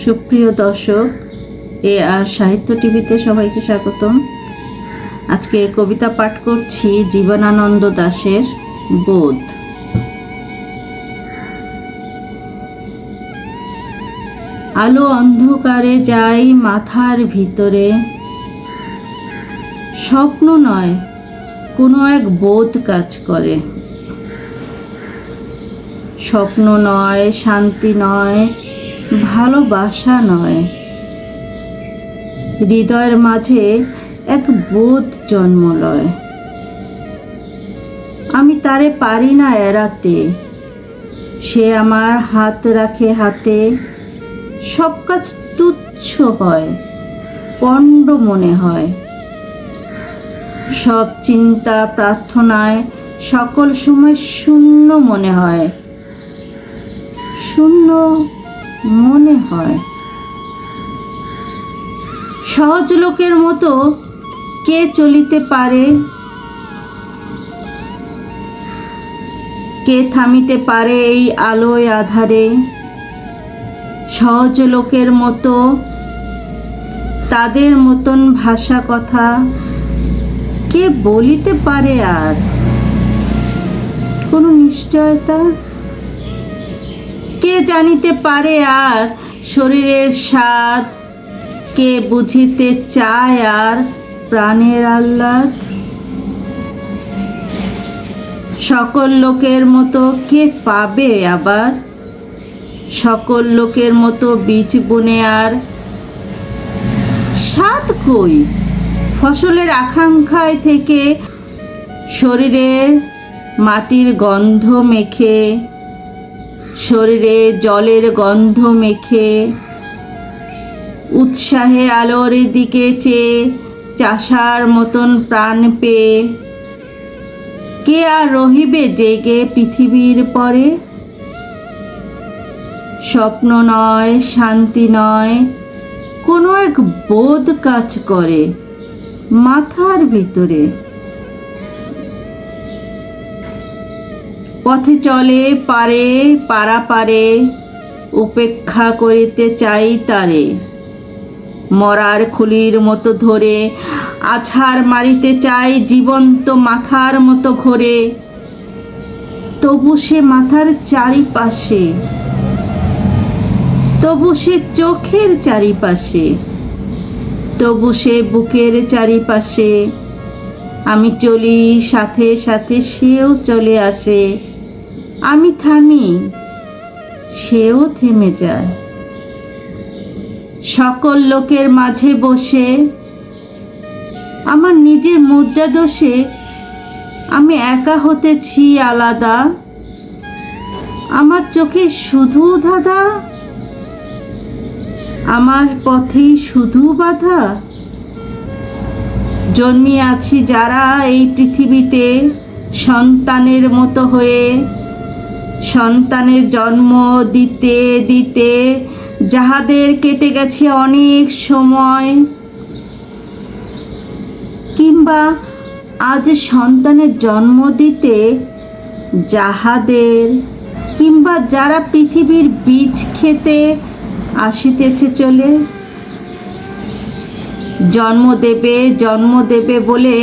সুপ্রিয় দর্শক, আর সাহিত্য টিভিতে সবাইকে স্বাগতম। আজকে কবিতা পাঠ করছি জীবনানন্দ দাশের বোধ। আলো অন্ধকারে যাই মাথার ভিতরে, স্বপ্ন নয় কোনো এক বোধ কাজ করে। স্বপ্ন নয়, শান্তি নয়, ভালোবাসা নয়, হৃদয়ের মাঝে এক বোধ জন্ম লয়। আমি তারে পারি না এড়াতে, সে আমার হাত রাখে হাতে। সব কাজ তুচ্ছ হয়, পণ্ড মনে হয়। সব চিন্তা প্রার্থনায় সকল সময় শূন্য মনে হয়, শূন্য মনে হয়। সহজ লোকের মতো কে চলিতে পারে, কে থামিতে পারে এই আলোয় আধারে। সহজ লোকের মতো তাদের মতন ভাষা কথা কে বলিতে পারে আর কোনো নিশ্চয়তা? কে জানিতে পারে আর শরীরের স্বাদ? কে বুঝিতে চায় আর প্রাণের আহ্লাদ? সকল লোকের মতো কে পাবে আবার সকল লোকের মতো বীজ বুনে আর স্বাদ কই ফসলের আকাঙ্ক্ষায় থেকে? শরীরের মাটির গন্ধ মেখে, শরীরে জলের গন্ধ মেখে, উৎসাহে আলোর দিকে চেয়ে চাষার মতন প্রাণ পেয়ে কে আর রহিবে জেগে পৃথিবীর পরে? স্বপ্ন নয়, শান্তি নয়, কোনো এক বোধ কাজ করে মাথার ভিতরে। পথে চলে পারে পারাপারে, উপেক্ষা করিতে চাই তারে। মরার খুলির মতো ধরে আছাড় মারিতে চাই জীবন্ত মাথার মতো ঘোরে। তবু সে মাথার চারিপাশে, তবু সে চোখের চারিপাশে, তবু সে বুকের চারিপাশে। আমি চলি সাথে সাথে সেও চলে আসে। আমি থামি, সেও থেমে যায়। সকল লোকের মাঝে বসে আমার নিজের মুদ্রা দোষে আমি একা হতেছি আলাদা। আমার চোখে শুধু ধাঁধা, আমার পথেই শুধু বাধা। জন্মিয়ে আছি যারা এই পৃথিবীতে সন্তানের মতো হয়ে, সন্তানের জন্ম দিতে দিতে যাহাদের কেটে গেছে অনেক সময়, কিংবা আজ সন্তানের জন্ম দিতে যাহাদের, কিংবা যারা পৃথিবীর বীজ খেতে আসিতেছে চলে। জন্ম দেবে বলে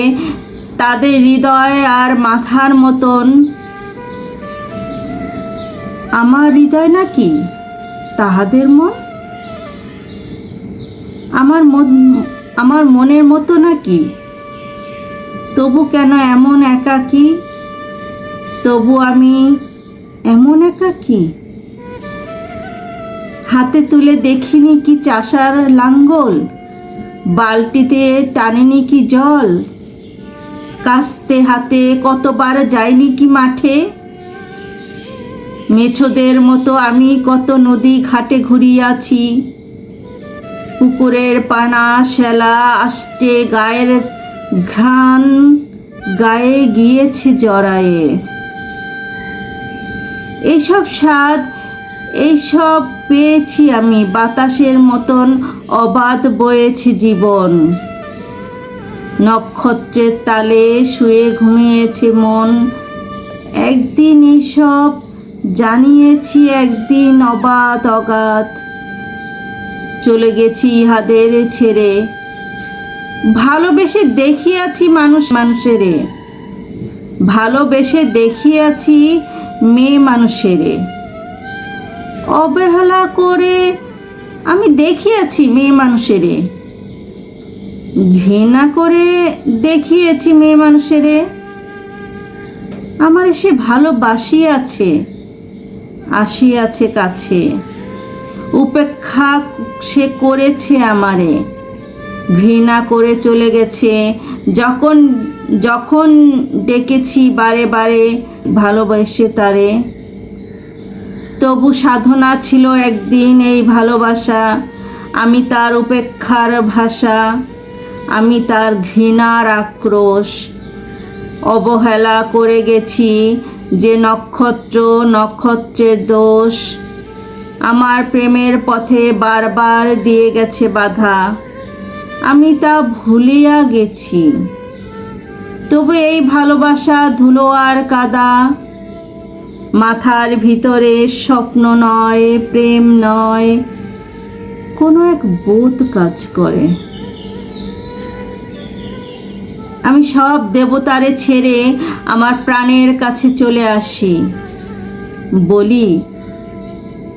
তাদের হৃদয় আর মাথার মতন আমার হৃদয় নাকি তাহাদের মন? আমার মনের মতো নাকি? তবু কেন এমন একাকী? তবু আমি এমন একাকী? হাতে তুলে দেখিনি কি চাষার লাঙ্গল? বালতিতে টানেনি কি জল? কাস্তে হাতে কতবার যাইনি কি মাঠে? মেছোদের মতো আমি কত নদী ঘাটে ঘুরিয়াছি। পুকুরের পানা শ্যালা আষ্টে গায়ের ঘ্রাণ গায়ে গিয়েছে জড়ায়ে। এইসব স্বাদ, এইসব পেয়েছি আমি। বাতাসের মতন অবাধ বয়েছে জীবন। নক্ষত্রের তালে শুয়ে ঘুমিয়েছে মন। একদিন এইসব জানিয়েছি, একদিন অবাধ অগাধ। চলে গেছি ইহাদের ছেড়ে। ভালোবেসে দেখিয়াছি মানুষেরে, ভালোবেসে দেখিয়াছি মেয়ে মানুষেরে। অবহেলা করে আমি দেখিয়াছি মেয়ে মানুষেরে, ঘৃণা করে দেখিয়েছি মেয়ে মানুষেরে। আমার সে ভালোবাসিয়াছে, আসিয়াছে কাছে, উপেক্ষা সে করেছে আমারে, ঘৃণা করে চলে গেছে। যখন যখন ডেকেছি বারে বারে ভালোবেসে তারে, তবু সাধনা ছিল একদিন এই ভালোবাসা। আমি তার উপেক্ষার ভাষা, আমি তার ঘৃণার আক্রোশ। অবহেলা করে গেছি যে নক্ষত্রের দোষ। আমার প্রেমের পথে বারবার দিয়ে গেছে বাধা, আমি তা ভুলিয়া গেছি। তবু এই ভালোবাসা ধুলো আর কাদা, মাথার ভিতরে স্বপ্ন নয়, প্রেম নয়, কোনো এক বোধ কাজ করে। আমি সব দেবতারে ছেড়ে আমার প্রাণের কাছে চলে আসি। বলি,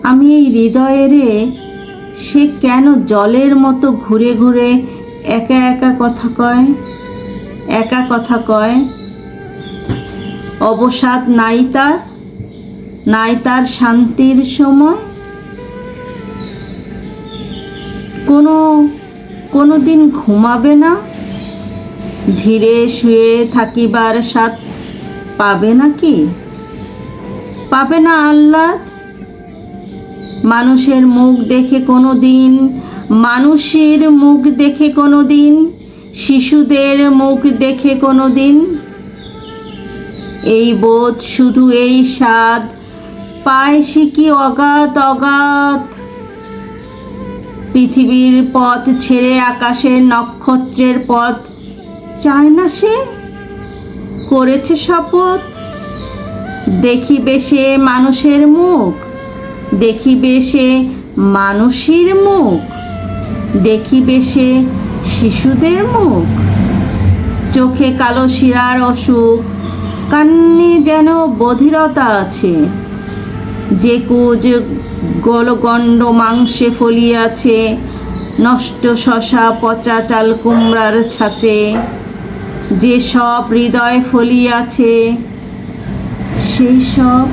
আমি এই হৃদয়েরে সে কেন জলের মতো ঘুরে ঘুরে একা একা কথা কয়, একা কথা কয়। অবসাদ নাই তার, নাই তার শান্তির সময়। কোনো দিন ঘুমাবে না, ধীরে শুয়ে থাকিবার স্বাদ পাবে নাকি? পাবে না আহ্লাদ? মানুষের মুখ দেখে কোনো দিন, মানুষের মুখ দেখে কোনো দিন, শিশুদের মুখ দেখে কোনো দিন। এই বোধ শুধু এই স্বাদ পায় সে কি অগাধ অগাধ। পৃথিবীর পথ ছেড়ে আকাশের নক্ষত্রের পথ চায় না সে, করেছে শপথ। দেখিবে সে মানুষের মুখ, দেখিবে সে মানুষের মুখ, দেখিবে সে শিশুদের মুখ। চোখে কালো শিরার অসুখ, কান্নে যেন বধিরতা আছে। যে কুজ গলগণ্ড মাংসে ফলিয়াছে, নষ্ট শশা পচা চাল কুমড়ার ছাঁচে। যে সব হৃদয় ফলিয়াছে, সেই সব